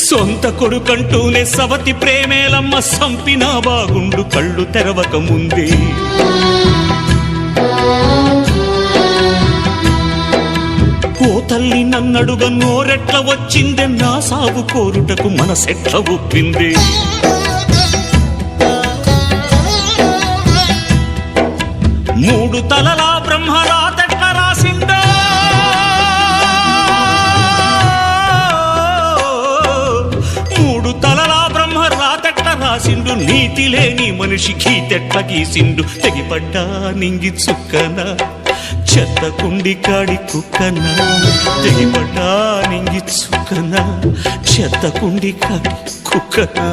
సొంత కొడుకంటూనే సవతి ప్రేమేలమ్మ సంపినా బాగుండు కళ్ళు తెరవక ముందే. ఓ తల్లి నన్నడుగ నోరెట్ల వచ్చిందే, నా సాగు కోరుటకు మనసెట్ల ఒప్పిందే. మూడు తలలా బ్రహ్మరాతెట్ల రాసిందో, మూడు తలలా బ్రహ్మరాతెట్ల రాసిండు, నీతి లేని మనిషికి తెట్ల గీసిండు. తెగిపడ్డా నింగి చుక్కనా, చెత్త కుండి కాడి కుక్కనా, తెగిపడ్డా నింగి చుక్కనా, చెత్త కుండి కాడి కుక్కనా.